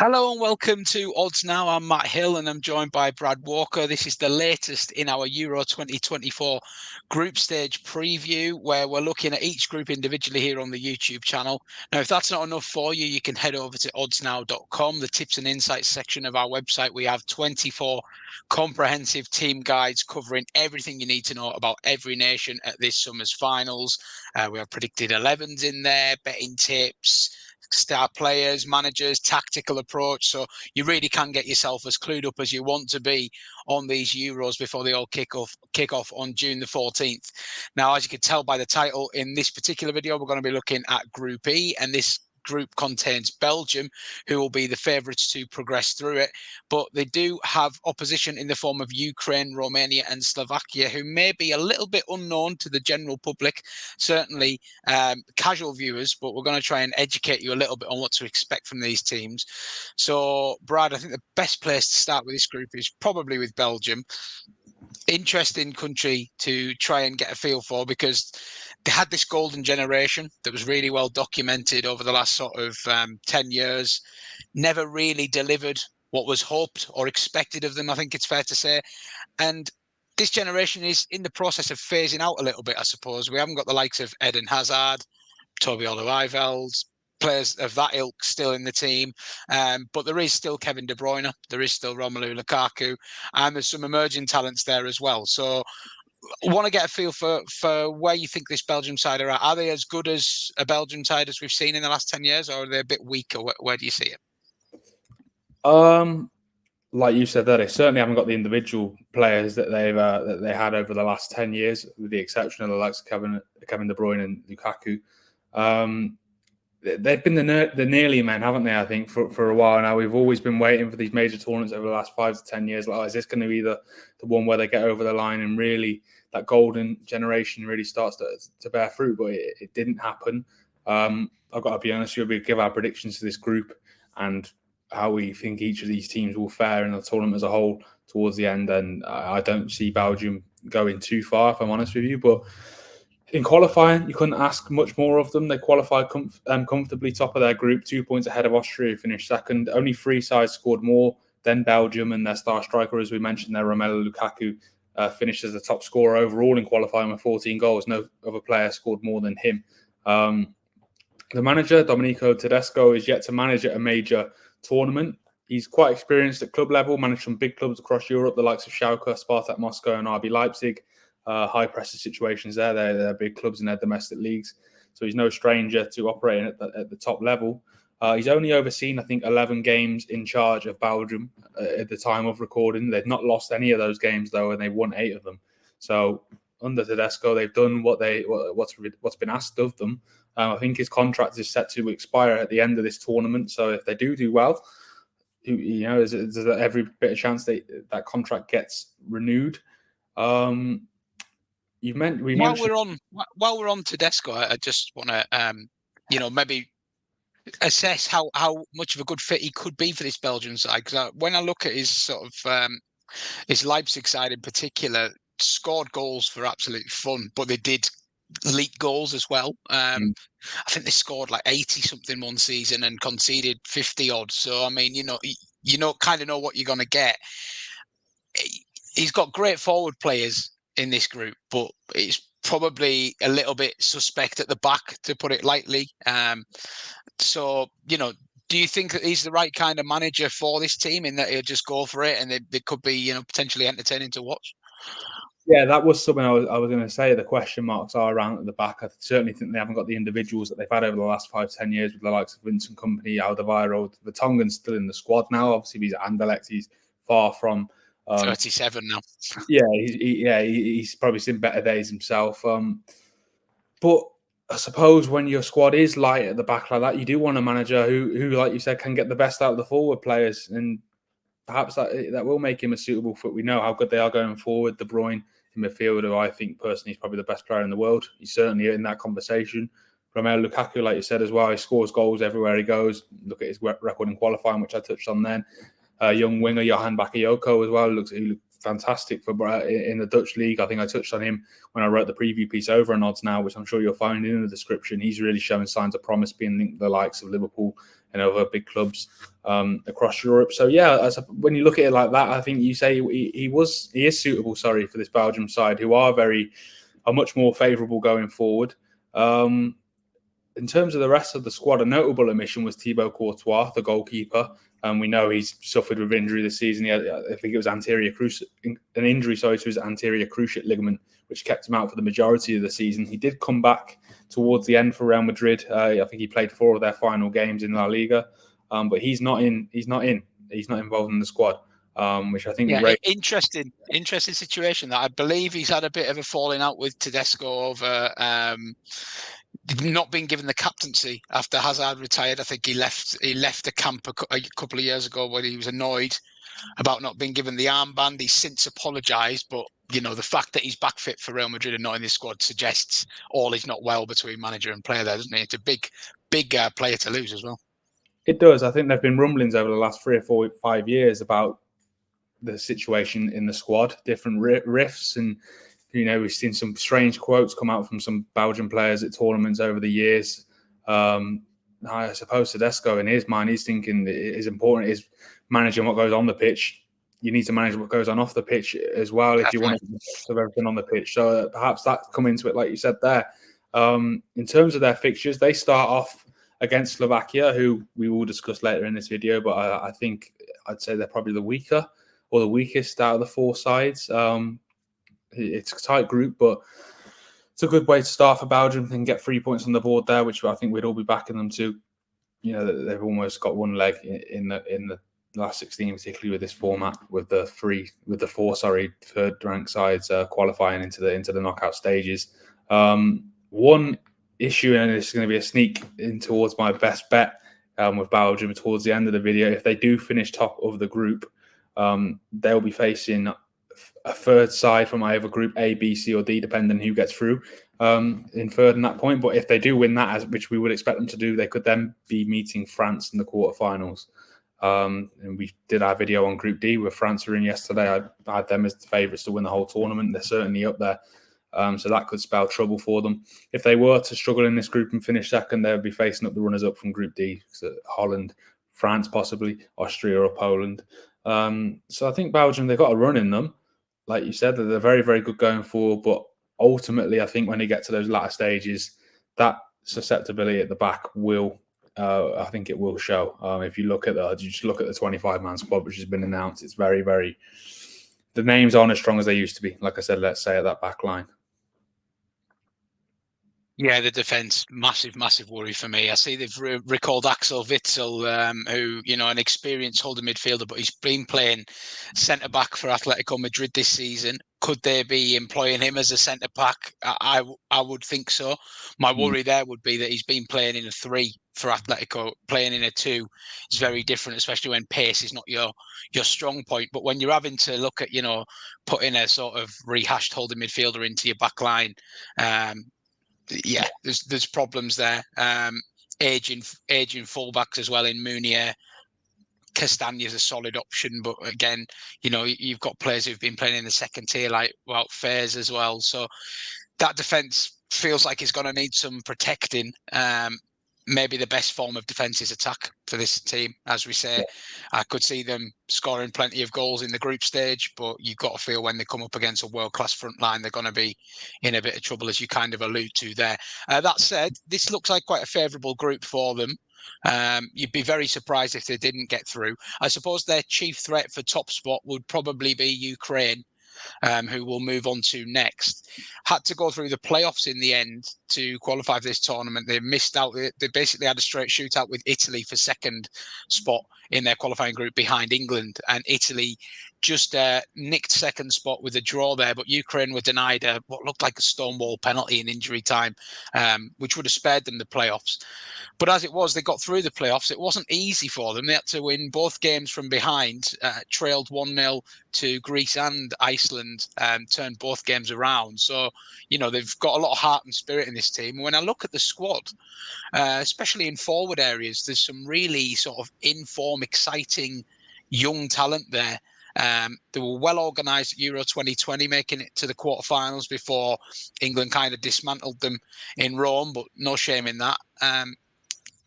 Hello and welcome to Odds Now. I'm Matt Hill and I'm joined by Brad Walker. This is the latest in our Euro 2024 group stage preview, where we're looking at each group individually here on the YouTube channel. Now, if that's not enough for you, you can head over to oddsnow.com, the tips and insights section of our website. We have 24 comprehensive team guides covering everything you need to know about every nation at this summer's finals. We have predicted 11s in there, betting tips, star players, managers, tactical approach. So you really can get yourself as clued up as you want to be on these Euros before they all kick off on June the 14th. Now, as you can tell by the title, in this particular video, we're going to be looking at Group E, and this group contains Belgium, who will be the favourites to progress through it. But they do have opposition in the form of Ukraine, Romania and Slovakia, who may be a little bit unknown to the general public, certainly casual viewers, but we're going to try and educate you a little bit on what to expect from these teams. So, Brad, I think the best place to start with this group is probably with Belgium. Interesting country to try and get a feel for, because they had this golden generation that was really well documented over the last sort of 10 years, never really delivered what was hoped or expected of them, I think it's fair to say. And this generation is in the process of phasing out a little bit, I suppose. We haven't got the likes of Eden Hazard, Toby Alderweireld, players of that ilk still in the team. But there is still Kevin De Bruyne, there is still Romelu Lukaku, and there's some emerging talents there as well. So I want to get a feel for where you think this Belgium side are at. Are they as good as a Belgium side as we've seen in the last 10 years, or are they a bit weaker? Where do you see it? Like you said, they certainly haven't got the individual players that they had over the last 10 years, with the exception of the likes of Kevin De Bruyne and Lukaku. They've been the nearly men, haven't they? I think for a while now. We've always been waiting for these major tournaments over the last 5 to 10 years. Like, is this going to be the one where they get over the line and really that golden generation really starts to bear fruit? But it didn't happen. I've got to be honest with you. We give our predictions to this group and how we think each of these teams will fare in the tournament as a whole towards the end. And I don't see Belgium going too far, if I'm honest with you. But in qualifying, you couldn't ask much more of them. They qualified comfortably top of their group, 2 points ahead of Austria, who finished second. Only 3 sides scored more than Belgium, and their star striker, as we mentioned there, Romelu Lukaku, finished as the top scorer overall in qualifying with 14 goals. No other player scored more than him. The manager, Domenico Tedesco, is yet to manage at a major tournament. He's quite experienced at club level, managed some big clubs across Europe, the likes of Schalke, Spartak Moscow and RB Leipzig. High pressure situations there. They're big clubs in their domestic leagues. So he's no stranger to operating at the top level. He's only overseen, I think, 11 games in charge of Belgium at the time of recording. They've not lost any of those games, though, and they've won 8 of them. So under Tedesco, they've done what's been asked of them. I think his contract is set to expire at the end of this tournament. So if they do well, there's every bit of chance that contract gets renewed. While we're on Tedesco, I just want to maybe assess how much of a good fit he could be for this Belgian side. Because when I look at his sort of his Leipzig side in particular, scored goals for absolute fun, but they did leak goals as well. I think they scored like 80 something one season and conceded 50 odd. So I mean, kind of know what you're going to get. He's got great forward players in this group, but it's probably a little bit suspect at the back, to put it lightly. So, do you think that he's the right kind of manager for this team, in that he'll just go for it and they could be, potentially entertaining to watch? Yeah, that was something I was going to say. The question marks are around at the back. I certainly think they haven't got the individuals that they've had over the last 5-10 years, with the likes of Vincent Kompany, Alderweireld. Vertonghen's still in the squad now. Obviously, he's at Anderlecht. He's far from 37 now. He's probably seen better days himself. But I suppose when your squad is light at the back like that, you do want a manager who, like you said, can get the best out of the forward players, and perhaps that will make him a suitable fit. We know how good they are going forward. De Bruyne in midfield, who I think personally is probably the best player in the world. He's certainly in that conversation. Romelu Lukaku, like you said as well, he scores goals everywhere he goes. Look at his record in qualifying, which I touched on then. Young winger Johan Bakayoko as well. Who fantastic for in the Dutch league. I think I touched on him when I wrote the preview piece over on Odds Now, which I'm sure you'll find in the description. He's really showing signs of promise, being linked to the likes of Liverpool and other big clubs across Europe. So yeah, when you look at it like that, I think you say he is suitable. Sorry, for this Belgium side, who are much more favourable going forward. In terms of the rest of the squad, a notable omission was Thibaut Courtois, the goalkeeper. We know he's suffered with injury this season. He had, I think it was an injury to his anterior cruciate ligament, which kept him out for the majority of the season. He did come back towards the end for Real Madrid. I think he played 4 of their final games in La Liga, but he's not in. He's not involved in the squad, which I think. Yeah, interesting situation. That I believe he's had a bit of a falling out with Tedesco over not being given the captaincy after Hazard retired. I think he left the camp a couple of years ago when he was annoyed about not being given the armband. He's since apologised, but the fact that he's back fit for Real Madrid and not in this squad suggests all is not well between manager and player there, doesn't it? It's a big player to lose as well. It does. I think there have been rumblings over the last 3 or 4, 5 years about the situation in the squad, different rifts, and we've seen some strange quotes come out from some Belgian players at tournaments over the years. I suppose Tedesco, in his mind, he's thinking as important is managing what goes on the pitch. You need to manage what goes on off the pitch as well. Definitely. If you want to have everything on the pitch. So perhaps that come into it, like you said there. In terms of their fixtures, they start off against Slovakia, who we will discuss later in this video, but I think I'd say they're probably the weaker or the weakest out of the 4 sides. It's a tight group, but it's a good way to start for Belgium and get 3 points on the board there, which I think we'd all be backing them to. They've almost got one leg in the last 16, particularly with this format, with the 4 third ranked sides qualifying into the knockout stages. One issue, and it's going to be a sneak in towards my best bet with Belgium towards the end of the video. If they do finish top of the group, they'll be facing a third side from either group A, B, C, or D, depending on who gets through in third in that point. But if they do win that, which we would expect them to do, they could then be meeting France in the quarterfinals. And we did our video on Group D with France were in yesterday. I had them as the favourites to win the whole tournament. They're certainly up there. So that could spell trouble for them. If they were to struggle in this group and finish second, they would be facing up the runners-up from Group D. So Holland, France possibly, Austria or Poland. So I think Belgium, they've got a run in them. Like you said, they're very, very good going forward. But ultimately, I think when they get to those latter stages, that susceptibility at the back will, I think it will show. If you look at the 25-man squad, which has been announced, it's very, very, the names aren't as strong as they used to be. Like I said, let's say at that back line. Yeah, the defence, massive worry for me. I see they've recalled Axel Witsel, who, an experienced holding midfielder, but he's been playing centre-back for Atletico Madrid this season. Could they be employing him as a centre-back? I would think so. My worry there would be that he's been playing in a 3 for Atletico. Playing in a 2 is very different, especially when pace is not your strong point. But when you're having to look at, putting a sort of rehashed holding midfielder into your back line, yeah, there's problems there. Aging fullbacks as well in Munier. Castagne's a solid option, but again, you've got players who've been playing in the second tier, like Fairs as well. So that defence feels like it's going to need some protecting. Maybe the best form of defence is attack for this team. As we say, I could see them scoring plenty of goals in the group stage, but you've got to feel when they come up against a world-class front line, they're going to be in a bit of trouble, as you kind of allude to there. That said, this looks like quite a favourable group for them. You'd be very surprised if they didn't get through. I suppose their chief threat for top spot would probably be Ukraine, who we'll move on to next. Had to go through the playoffs in the end to qualify for this tournament. They missed out. They basically had a straight shootout with Italy for second spot in their qualifying group behind England. And Italy just nicked second spot with a draw there. But Ukraine were denied what looked like a stonewall penalty in injury time, which would have spared them the playoffs. But as it was, they got through the playoffs. It wasn't easy for them. They had to win both games from behind, trailed 1-0 to Greece and Iceland, turned both games around. So, they've got a lot of heart and spirit in this team. When I look at the squad, especially in forward areas, there's some really sort of in-form, exciting young talent there. They were well organised at Euro 2020, making it to the quarterfinals before England kind of dismantled them in Rome, but no shame in that.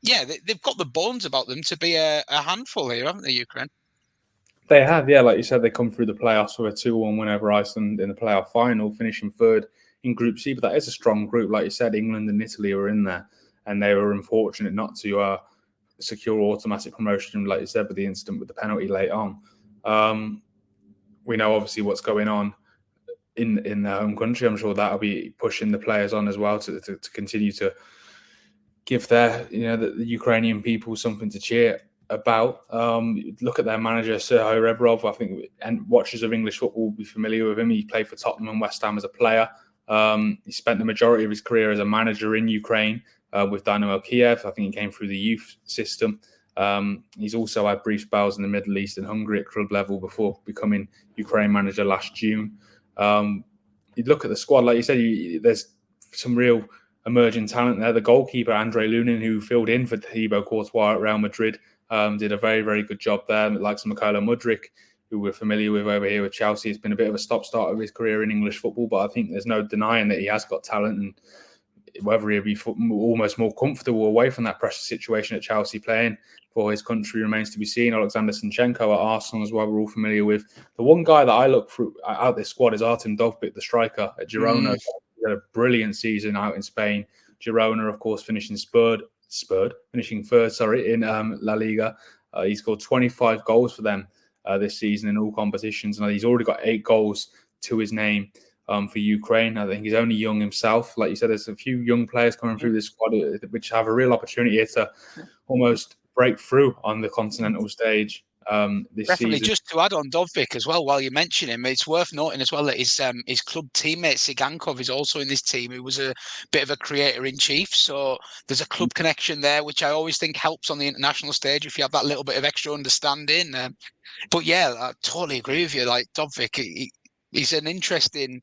Yeah, they've got the bones about them to be a handful here, haven't they, Ukraine? They have, yeah. Like you said, they come through the playoffs with a 2-1 win over Iceland in the playoff final, finishing third in Group C. But that is a strong group. Like you said, England and Italy were in there, and they were unfortunate not to secure automatic promotion, like you said, with the incident with the penalty late on. We know obviously what's going on in their home country. I'm sure that'll be pushing the players on as well to continue to give their the Ukrainian people something to cheer about. Look at their manager Serhii Rebrov. I think, and watchers of English football will be familiar with him. He played for Tottenham and West Ham as a player. He spent the majority of his career as a manager in Ukraine with Dynamo Kiev. I think he came through the youth system. He's also had brief spells in the Middle East and Hungary at club level before becoming Ukraine manager last June. You look at the squad, like you said, there's some real emerging talent there. The goalkeeper, Andrei Lunin, who filled in for Thibaut Courtois at Real Madrid, did a very, very good job there. Like Mykhailo Mudryk, who we're familiar with over here with Chelsea, has been a bit of a stop-start of his career in English football, but I think there's no denying that he has got talent, and whether he'll be almost more comfortable away from that pressure situation at Chelsea playing for his country remains to be seen. Alexander Zinchenko at Arsenal as well, we're all familiar with. The one guy that I look through out this squad is Artem Dovbyk, the striker at Girona. He had a brilliant season out in Spain. Girona, of course, finishing third in La Liga. He scored 25 goals for them this season in all competitions. And he's already got 8 goals to his name for Ukraine. I think he's only young himself. Like you said, there's a few young players coming through this squad which have a real opportunity to almost break through on the continental stage this Definitely. season. Just to add on Dovbyk as well, while you mention him, it's worth noting as well that his club teammate Sigankov is also in this team, who was a bit of a creator in chief. So there's a club connection there, which I always think helps on the international stage if you have that little bit of extra understanding. But yeah, I totally agree with you. Like Dovbyk, he's an interesting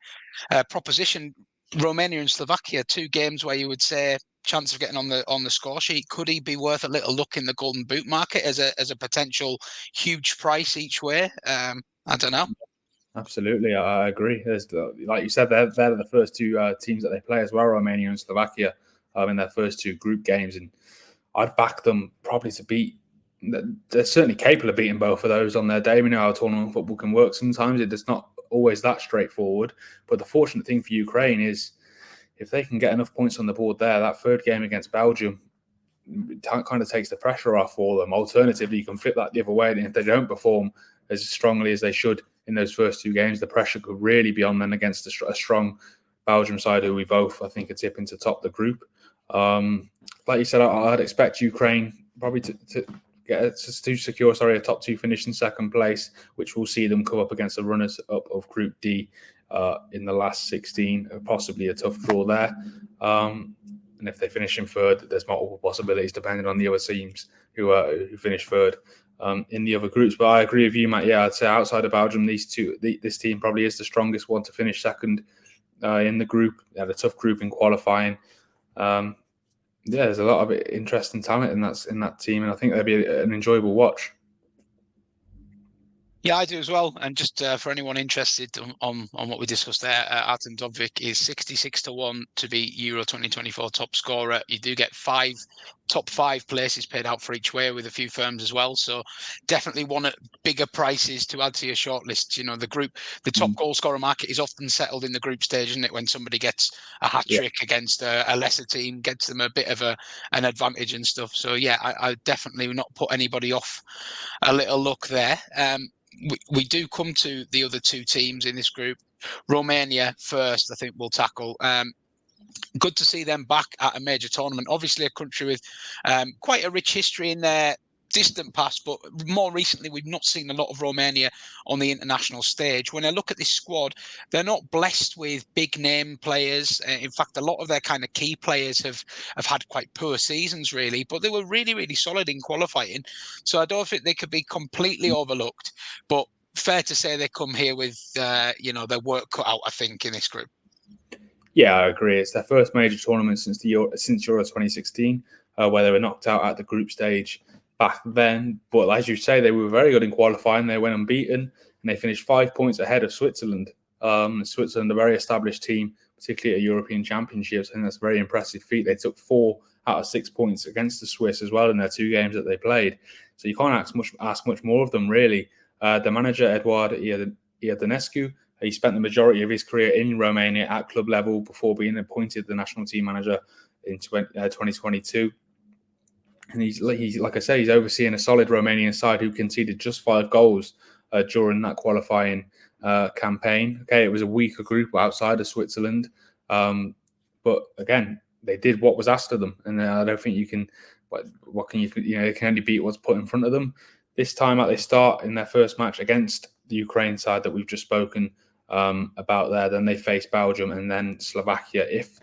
proposition. Romania and Slovakia, 2 games where you would say chance of getting on the score sheet. Could he be worth a little look in the Golden Boot market as a potential huge price each way? I don't know. Absolutely, I agree. There's, like you said, they're the first 2 teams that they play as well, Romania and Slovakia, in their first 2 group games, and I'd back them probably to beat. They're certainly capable of beating both of those on their day. We know how tournament football can work. Sometimes it's not always that straightforward. But the fortunate thing for Ukraine is if they can get enough points on the board there, that third game against Belgium kind of takes the pressure off for them. Alternatively, you can flip that the other way, and if they don't perform as strongly as they should in those first 2 games, the pressure could really be on them against a strong Belgium side who we both, I think, are tipping to top the group. Like you said, I'd expect Ukraine probably to secure a top 2 finish in second place, which will see them come up against the runners up of Group D in the last 16, possibly a tough draw there. And if they finish in third, there's multiple possibilities depending on the other teams who finish third in the other groups. But I agree with you, Matt. Yeah, I'd say outside of Belgium, this team probably is the strongest one to finish second in the group. They had a tough group in qualifying. There's a lot of interesting talent in that team, and I think they'll be an enjoyable watch. Yeah, I do as well. And just for anyone interested on what we discussed there, Artem Dovbyk is 66-1 to be Euro 2024 top scorer. You do get top 5 places paid out for each way with a few firms as well. So definitely one of bigger prices to add to your shortlist. You know, the top goal scorer market is often settled in the group stage, isn't it? When somebody gets a hat trick against a lesser team, gets them a bit of an advantage and stuff. So yeah, I definitely would not put anybody off a little look there. We do come to the other 2 teams in this group. Romania first, I think we'll tackle. Good to see them back at a major tournament. Obviously, a country with quite a rich history in their distant past, but more recently, we've not seen a lot of Romania on the international stage. When I look at this squad, they're not blessed with big name players. In fact, a lot of their kind of key players have had quite poor seasons, really, but they were really, really solid in qualifying. So I don't think they could be completely overlooked, but fair to say they come here with, their work cut out, I think, in this group. Yeah, I agree. It's their first major tournament since Euro 2016, where they were knocked out at the group stage back then. But as you say, they were very good in qualifying. They went unbeaten. and they finished 5 points ahead of Switzerland. Switzerland, a very established team, particularly at European Championships. I think that's a very impressive feat. They took 4 out of 6 points against the Swiss as well in their 2 games that they played. So you can't ask much more of them, really. The manager, Eduard Iardanescu, he spent the majority of his career in Romania at club level before being appointed the national team manager in 2022. And he's like I say, he's overseeing a solid Romanian side who conceded just 5 goals during that qualifying campaign. Okay, it was a weaker group outside of Switzerland, but again, they did what was asked of them, and I don't think you can. What can you? They can only beat what's put in front of them. This time, they start in their first match against the Ukraine side that we've just spoken about there. Then they face Belgium and then Slovakia. If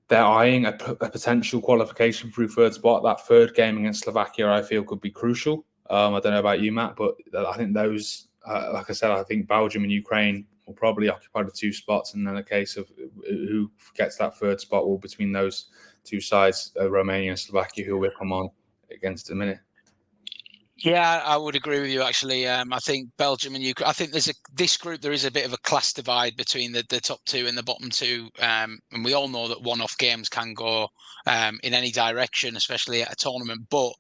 they're eyeing a potential qualification through third spot, that third game against Slovakia, I feel, could be crucial. I don't know about you, Matt, but I think those, like I said, I think Belgium and Ukraine will probably occupy the 2 spots, and then a case of who gets that third spot will between those 2 sides, Romania and Slovakia, who will come on against in a minute. Yeah, I would agree with you. Actually, I think Belgium and Ukraine. I think this group. There is a bit of a class divide between the top 2 and the bottom 2, and we all know that one-off games can go in any direction, especially at a tournament. But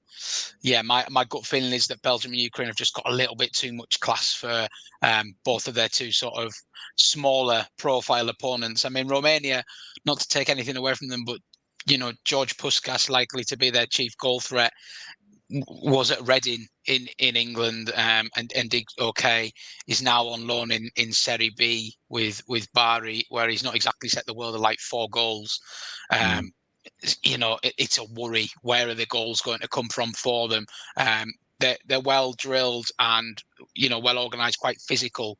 yeah, my gut feeling is that Belgium and Ukraine have just got a little bit too much class for both of their 2 sort of smaller profile opponents. I mean, Romania, not to take anything away from them, but George Puskas likely to be their chief goal threat. Was at Reading in England and did okay. Is now on loan in Serie B with Bari, where he's not exactly set the world alight 4 goals. It's a worry. Where are the goals going to come from for them? They're well drilled and well organised, quite physical.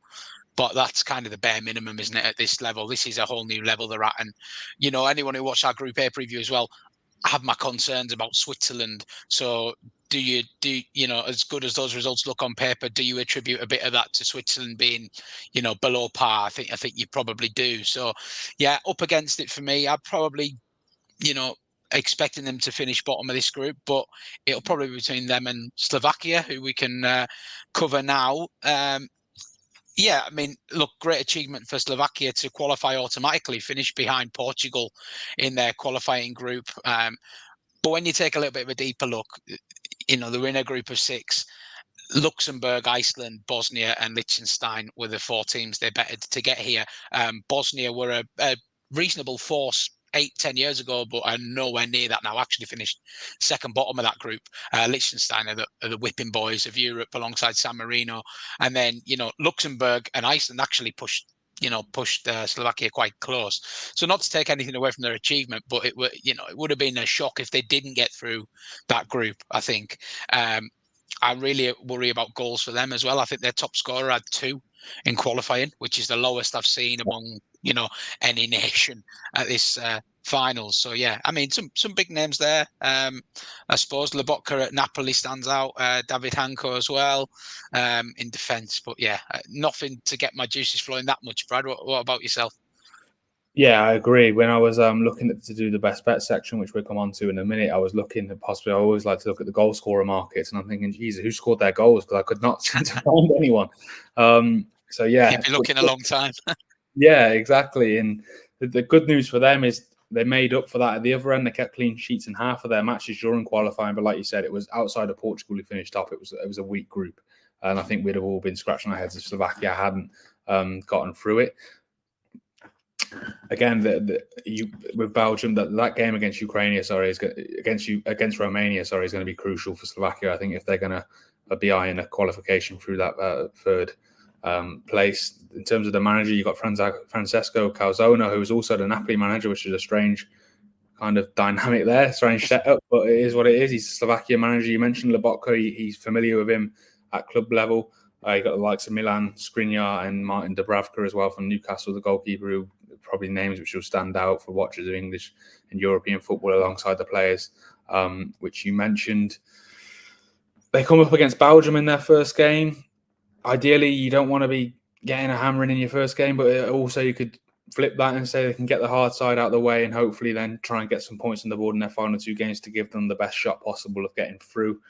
But that's kind of the bare minimum, isn't it, at this level? This is a whole new level they're at. And, anyone who watched our Group A preview as well, I have my concerns about Switzerland. So do you as good as those results look on paper, do you attribute a bit of that to Switzerland being, below par? I think you probably do. So yeah, up against it for me. I'd probably, expecting them to finish bottom of this group, but it'll probably be between them and Slovakia, who we can cover now. Yeah, I mean, look, great achievement for Slovakia to qualify automatically, finish behind Portugal in their qualifying group. But when you take a little bit of a deeper look, they're in a group of 6. Luxembourg, Iceland, Bosnia, and Liechtenstein were the 4 teams they betted to get here. Bosnia were a reasonable force 8-10 years ago, but are nowhere near that now. Actually finished second bottom of that group. Liechtenstein are the whipping boys of Europe alongside San Marino. And then, Luxembourg and Iceland actually pushed Slovakia quite close. So not to take anything away from their achievement, but it would have been a shock if they didn't get through that group, I think. I really worry about goals for them as well. I think their top scorer had 2 in qualifying, which is the lowest I've seen among any nation at this finals. So yeah, I mean some big names there. I suppose Lobotka at Napoli stands out. David Hanko as well in defence. But yeah, nothing to get my juices flowing that much. Brad, what about yourself? Yeah, I agree. When I was looking to do the best bet section, which we'll come on to in a minute, I was looking at possibly, I always like to look at the goal scorer markets, and I'm thinking, Jesus, who scored their goals? Because I could not seem to find anyone. So yeah. You've been looking a long time. Yeah, exactly. And the good news for them is they made up for that at the other end. They kept clean sheets in half of their matches during qualifying. But like you said, it was outside of Portugal who finished off. It was a weak group. And I think we'd have all been scratching our heads if Slovakia hadn't gotten through it. Again, with Belgium, that game against Romania, is going to be crucial for Slovakia. I think if they're going to be eyeing a qualification through that third place. In terms of the manager, you've got Francesco Calzona, who is also the Napoli manager, which is a strange kind of dynamic there, strange setup, but it is what it is. He's a Slovakia manager. You mentioned Lobotka, he's familiar with him at club level. You got the likes of Milan Skriniar and Martin Dubravka as well from Newcastle, the goalkeeper, who probably names which will stand out for watchers of English and European football alongside the players which you mentioned. They come up against Belgium in their first game. Ideally, you don't want to be getting a hammering in your first game, but also you could flip that and say they can get the hard side out of the way and hopefully then try and get some points on the board in their final 2 games to give them the best shot possible of getting through.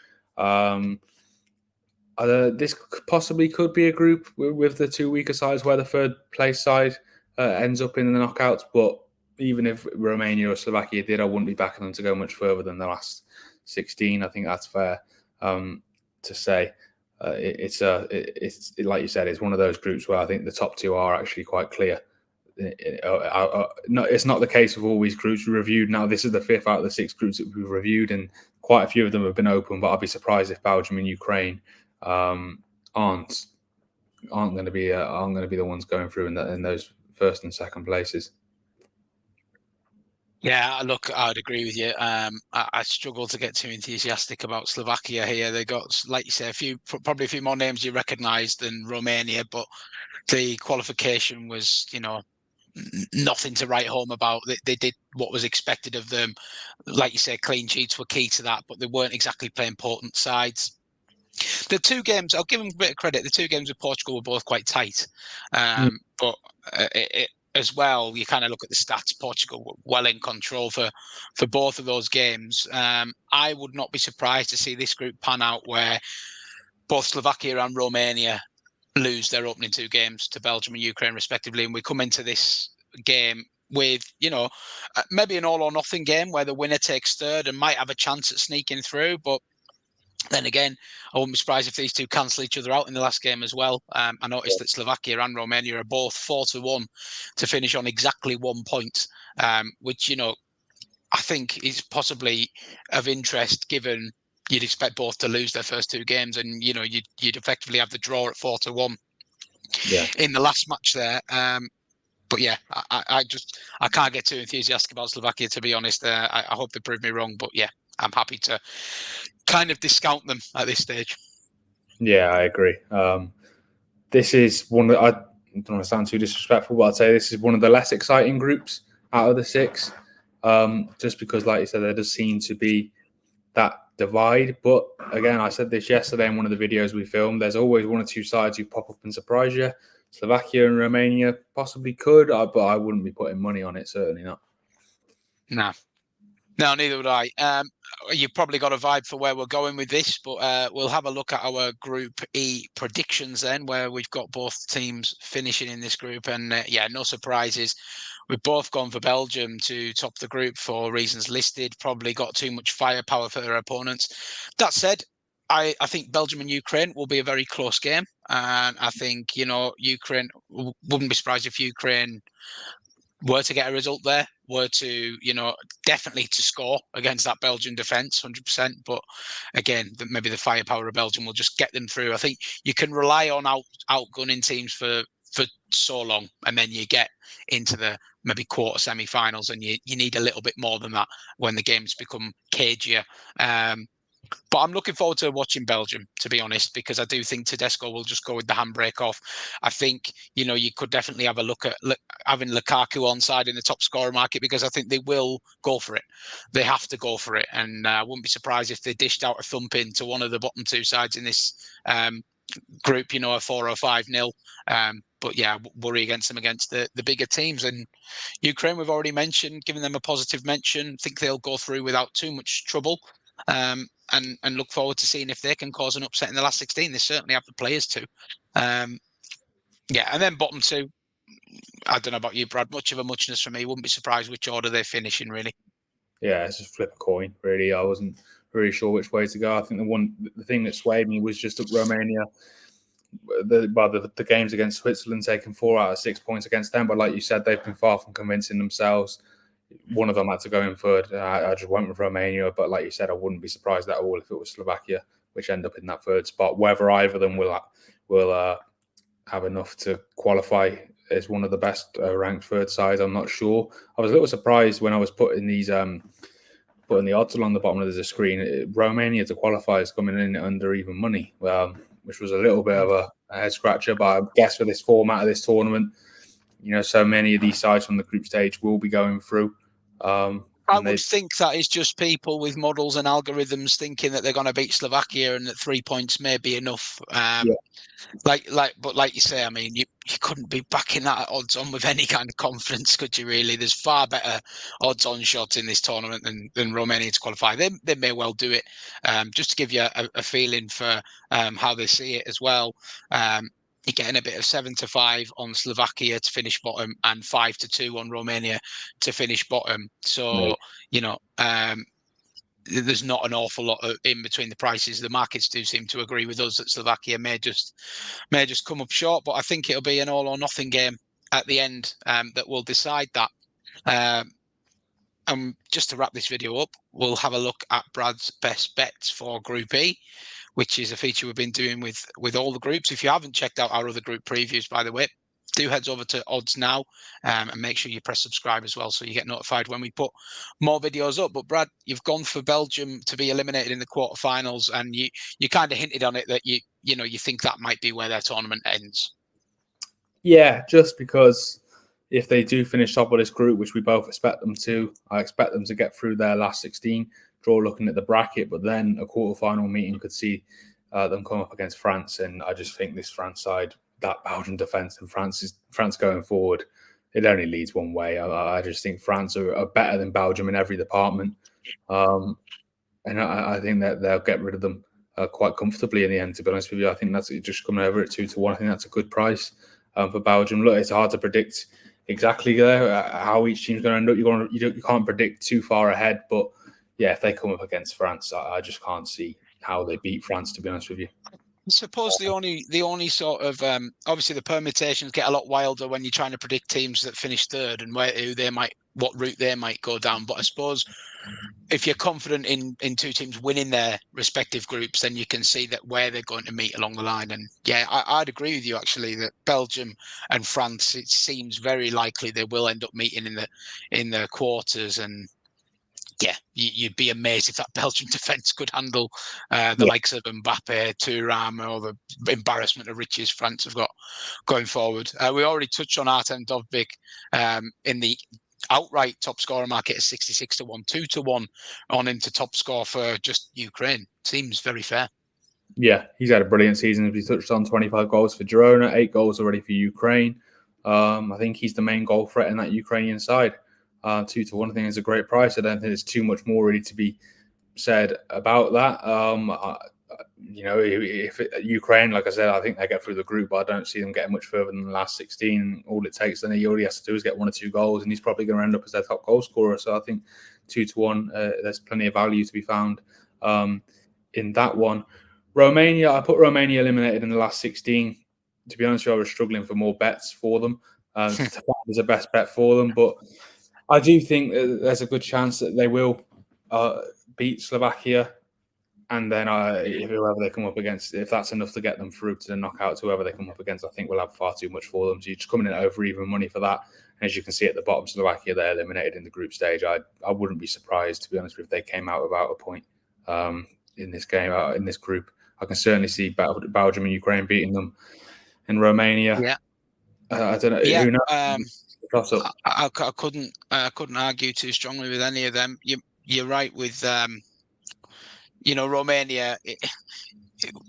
This possibly could be a group with the two weaker sides where the third place side ends up in the knockouts. But even if Romania or Slovakia did, I wouldn't be backing them to go much further than the last 16. I think that's fair to say. It's like you said, it's one of those groups where I think the top two are actually quite clear. It's not the case with all these groups we reviewed. Now, this is the 5th out of the 6 groups that we've reviewed, and quite a few of them have been open. But I'd be surprised if Belgium and Ukraine aren't going to be the ones going through in those first and second places. Yeah, look, I'd agree with you. I struggle to get too enthusiastic about Slovakia here. They got, like you say, probably a few more names you recognise than Romania, but the qualification was, nothing to write home about. They did what was expected of them. Like you say, clean sheets were key to that, but they weren't exactly playing potent sides. The 2 games, I'll give them a bit of credit. The 2 games with Portugal were both quite tight, but as well, you kind of look at the stats. Portugal were well in control for both of those games. I would not be surprised to see this group pan out where both Slovakia and Romania lose their opening 2 games to Belgium and Ukraine, respectively, and we come into this game with, maybe an all or nothing game where the winner takes third and might have a chance at sneaking through, but then again, I wouldn't be surprised if these two cancel each other out in the last game as well. I noticed that Slovakia and Romania are both 4-1 to finish on exactly 1 point, which, I think is possibly of interest given you'd expect both to lose their first 2 games, and you'd effectively have the draw at 4-1 in the last match there. But yeah, I can't get too enthusiastic about Slovakia, to be honest. I hope they prove me wrong, but yeah, I'm happy to kind of discount them at this stage. Yeah, I agree. This is one that I don't want to sound too disrespectful, but I'd say this is one of the less exciting groups out of the 6. Just because, like you said, there does seem to be that divide. But again, I said this yesterday in one of the videos we filmed. There's always 1 or 2 sides who pop up and surprise you. Slovakia and Romania possibly could, but I wouldn't be putting money on it. Certainly not. No, neither would I. You've probably got a vibe for where we're going with this, but we'll have a look at our Group E predictions then, where we've got both teams finishing in this group. And no surprises. We've both gone for Belgium to top the group for reasons listed, probably got too much firepower for their opponents. That said, I think Belgium and Ukraine will be a very close game. And I think, Ukraine, wouldn't be surprised if Ukraine were to get a result there, were to, definitely to score against that Belgian defence, 100%. But again, maybe the firepower of Belgium will just get them through. I think you can rely on outgunning teams for so long, and then you get into the maybe quarter semi-finals, and you need a little bit more than that when the games become cagier. But I'm looking forward to watching Belgium, to be honest, because I do think Tedesco will just go with the handbrake off. I think, you could definitely have a look at having Lukaku on side in the top scorer market, because I think they will go for it. They have to go for it. And I wouldn't be surprised if they dished out a thumping to one of the bottom 2 sides in this group, a 4 or 5-0. But yeah, worry against them against the bigger teams. And Ukraine, we've already mentioned, giving them a positive mention. Think they'll go through without too much trouble. And look forward to seeing if they can cause an upset in the last 16. They certainly have the players to. And then bottom 2, I don't know about you, Brad, much of a muchness for me. Wouldn't be surprised which order they finish in, really. Yeah, it's just flip a coin, really. I wasn't really sure which way to go. I think the thing that swayed me was just that Romania, the games against Switzerland, taking 4 out of 6 points against them. But like you said, they've been far from convincing themselves. One of them had to go in third. I just went with Romania, but like you said, I wouldn't be surprised at all if it was Slovakia, which end up in that third spot. Whether either of them will have enough to qualify as one of the best ranked third sides, I'm not sure. I was a little surprised when I was putting these putting the odds along the bottom of the screen. Romania to qualify is coming in under even money, which was a little bit of a head scratcher. But I guess for this format of this tournament, so many of these sides from the group stage will be going through. I would think that is just people with models and algorithms thinking that they're going to beat Slovakia and that 3 points may be enough. But like you say, I mean, couldn't be backing that at odds on with any kind of confidence, could you? Really, there's far better odds on shots in this tournament than Romania to qualify. They may well do it. Just to give you a feeling for how they see it as well. You're getting a bit of 7-5 on Slovakia to finish bottom, and 5-2 on Romania to finish bottom. So, you know, there's not an awful lot in between the prices. The markets do seem to agree with us that Slovakia may just come up short, but I think it'll be an all or nothing game at the end that will decide that. And just to wrap this video up, we'll have a look at Brad's best bets for Group E, which is a feature we've been doing with all the groups. If you haven't checked out our other group previews, by the way, do head over to Odds Now and make sure you press subscribe as well so you get notified when we put more videos up. But Brad, you've gone for Belgium to be eliminated in the quarterfinals, and you kind of hinted on it that you think that might be where their tournament ends. Yeah, just because if they do finish top of this group, which we both expect them to, I expect them to get through their last 16, draw looking at the bracket, but then a quarterfinal meeting could see them come up against France. And I just think this France side, that Belgian defence and France going forward, it only leads one way. I just think France are better than Belgium in every department. And I think that they'll get rid of them quite comfortably in the end, to be honest with you. I think that's just coming over at 2-1. I think that's a good price for Belgium. Look, it's hard to predict exactly how each team's going to end up. You can't predict too far ahead, but yeah, if they come up against France, I just can't see how they beat France, to be honest with you. I suppose the only sort of obviously the permutations get a lot wilder when you're trying to predict teams that finish third and what route they might go down. But I suppose if you're confident in two teams winning their respective groups, then you can see that where they're going to meet along the line. And yeah, I'd agree with you actually that Belgium and France, it seems very likely they will end up meeting in the quarters. And yeah, you'd be amazed if that Belgian defence could handle the likes of Mbappe, Thuram, or the embarrassment of riches France have got going forward. We already touched on Artem Dovbyk in the outright top scorer market at 66-1, 2-1 on him to top score for just Ukraine. Seems very fair. Yeah, he's had a brilliant season. As we touched on, 25 goals for Girona, 8 goals already for Ukraine. I think he's the main goal threat in that Ukrainian side. 2-1, I think is a great price. I don't think there's too much more really to be said about that. If Ukraine, like I said, I think they get through the group, but I don't see them getting much further than the last 16. All it takes, then all he has to do is get 1 or 2 goals, and he's probably going to end up as their top goal scorer. So I think 2-1, there's plenty of value to be found in that one. Romania, I put Romania eliminated in the last 16. To be honest with you, I was struggling for more bets for them. To find as a best bet for them, but I do think there's a good chance that they will beat Slovakia, and then whoever they come up against, if that's enough to get them through to the knockouts, whoever they come up against, I think will have far too much for them. So you're just coming in over even money for that. And as you can see at the bottom, Slovakia, they're eliminated in the group stage. I wouldn't be surprised, to be honest, if they came out without a point in this game, in this group. I can certainly see Belgium and Ukraine beating them, and Romania. Yeah. I don't know. Yeah. Who knows? I couldn't argue too strongly with any of them. You're right with Romania.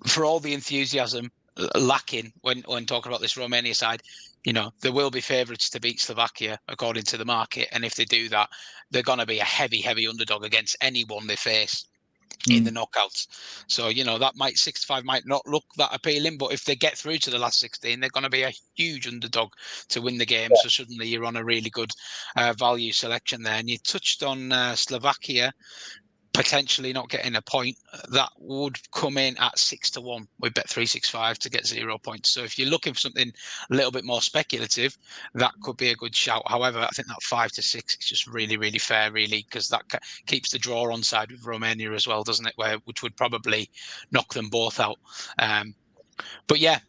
For all the enthusiasm lacking when talking about this Romania side, there will be favourites to beat Slovakia according to the market, and if they do that, they're going to be a heavy underdog against anyone they face in the knockouts. So, that 65 might not look that appealing, but if they get through to the last 16, they're going to be a huge underdog to win the game. Yeah. So suddenly you're on a really good value selection there. And you touched on Slovakia potentially not getting a point. That would come in at 6-1 with Bet365 to get 0 points. So if you're looking for something a little bit more speculative, that could be a good shout. However, I think that 5-6 is just really, really fair, really, because that keeps the draw on side with Romania as well, doesn't it? Which would probably knock them both out. But yeah,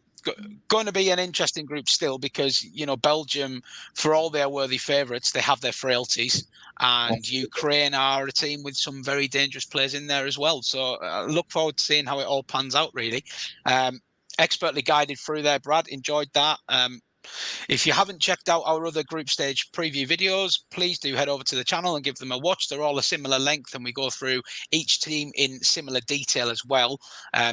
going to be an interesting group still, because Belgium, for all their worthy favourites, they have their frailties, and Ukraine are a team with some very dangerous players in there as well. So look forward to seeing how it all pans out, really. Expertly guided through there, Brad. Enjoyed that. If you haven't checked out our other group stage preview videos, please do head over to the channel and give them a watch. They're all a similar length, and we go through each team in similar detail as well.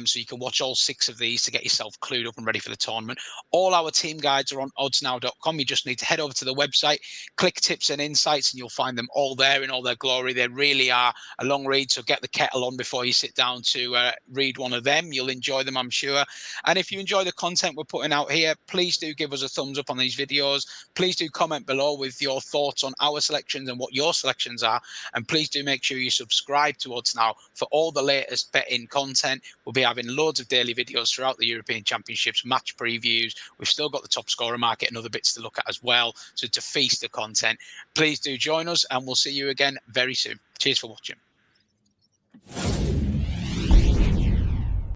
So you can watch all 6 of these to get yourself clued up and ready for the tournament. All our team guides are on oddsnow.com. You just need to head over to the website, click tips and insights, and you'll find them all there in all their glory. They really are a long read, so get the kettle on before you sit down to read one of them. You'll enjoy them, I'm sure. And if you enjoy the content we're putting out here, please do give us a thumbs up on these videos. Please do comment below with your thoughts on our selections and what your selections are. And please do make sure you subscribe to Odds Now for all the latest betting content. We'll be having loads of daily videos throughout the European Championships, match previews. We've still got the top scorer market and other bits to look at as well. So to feast the content, please do join us, and we'll see you again very soon. Cheers for watching.